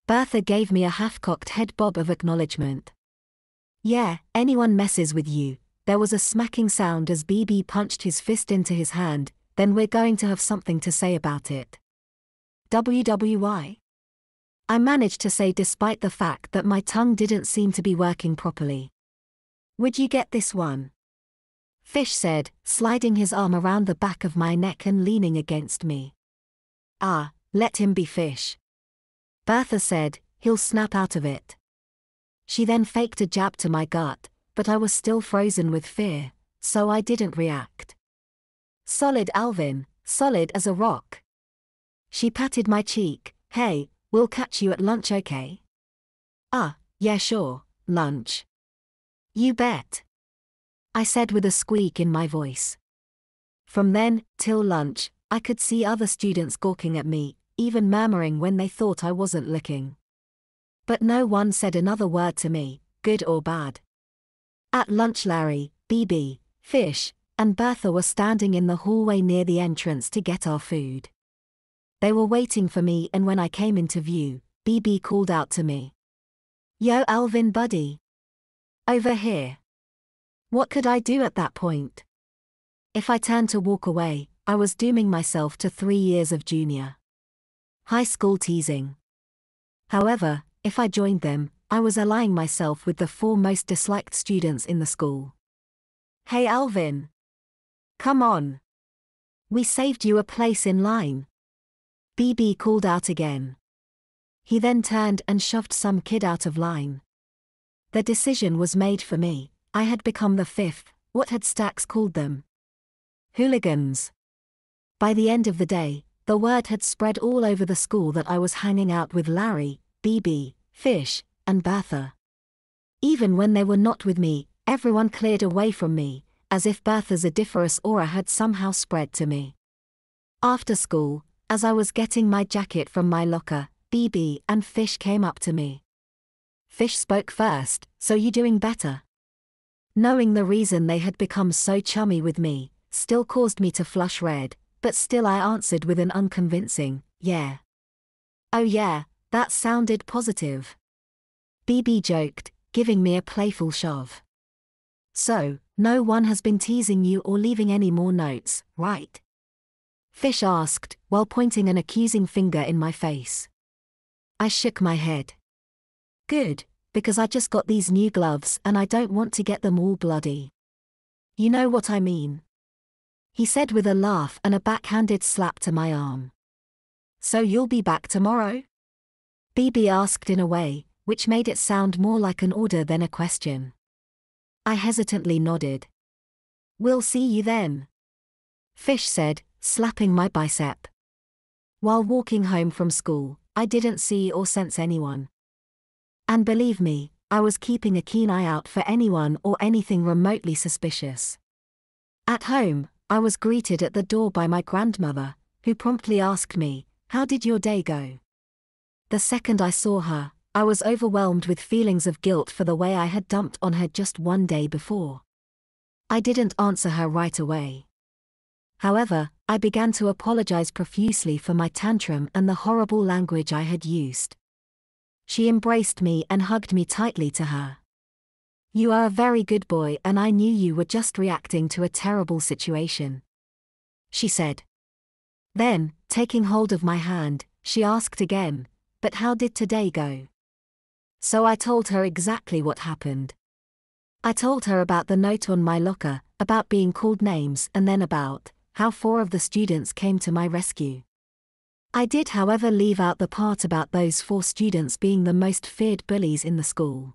Bertha gave me a half-cocked head bob of acknowledgement. Yeah, anyone messes with you. There was a smacking sound as BB punched his fist into his hand. Then we're going to have something to say about it. WWY? I managed to say despite the fact that my tongue didn't seem to be working properly. Would you get this one? Fish said, sliding his arm around the back of my neck and leaning against me. Ah, let him be Fish. Bertha said, he'll snap out of it. She then faked a jab to my gut, but I was still frozen with fear, so I didn't react. Solid, Alvin, solid as a rock. She patted my cheek. Hey, we'll catch you at lunch, okay? Ah, yeah, sure, lunch. You bet. I said with a squeak in my voice. From then, till lunch, I could see other students gawking at me, even murmuring when they thought I wasn't looking. But no one said another word to me, good or bad. At lunch, Larry, BB, Fish, and Bertha were standing in the hallway near the entrance to get our food. They were waiting for me, and when I came into view, BB called out to me. Yo, Alvin buddy. Over here. What could I do at that point? If I turned to walk away, I was dooming myself to 3 years of junior high school teasing. However, if I joined them, I was allying myself with the 4 most disliked students in the school. Hey Alvin. Come on. We saved you a place in line. BB called out again. He then turned and shoved some kid out of line. The decision was made for me. I had become the 5th, what had Stax called them? Hooligans. By the end of the day, the word had spread all over the school that I was hanging out with Larry, BB, Fish, and Bertha. Even when they were not with me, everyone cleared away from me, as if Bertha's odoriferous aura had somehow spread to me. After school, as I was getting my jacket from my locker, BB and Fish came up to me. Fish spoke first, so you doing better? Knowing the reason they had become so chummy with me, still caused me to flush red, but still I answered with an unconvincing, yeah. Oh yeah, that sounded positive. BB joked, giving me a playful shove. So, no one has been teasing you or leaving any more notes, right? Fish asked, while pointing an accusing finger in my face. I shook my head. Good, because I just got these new gloves and I don't want to get them all bloody. You know what I mean? He said with a laugh and a backhanded slap to my arm. So you'll be back tomorrow? BB asked in a way, which made it sound more like an order than a question. I hesitantly nodded. We'll see you then. Fish said, slapping my bicep. While walking home from school, I didn't see or sense anyone. And believe me, I was keeping a keen eye out for anyone or anything remotely suspicious. At home, I was greeted at the door by my grandmother, who promptly asked me, how did your day go? The second I saw her, I was overwhelmed with feelings of guilt for the way I had dumped on her just one day before. I didn't answer her right away. However, I began to apologize profusely for my tantrum and the horrible language I had used. She embraced me and hugged me tightly to her. You are a very good boy and I knew you were just reacting to a terrible situation, she said. Then, taking hold of my hand, she asked again, but how did today go? So I told her exactly what happened. I told her about the note on my locker, about being called names, and then about how 4 of the students came to my rescue. I did, however, leave out the part about those 4 students being the most feared bullies in the school.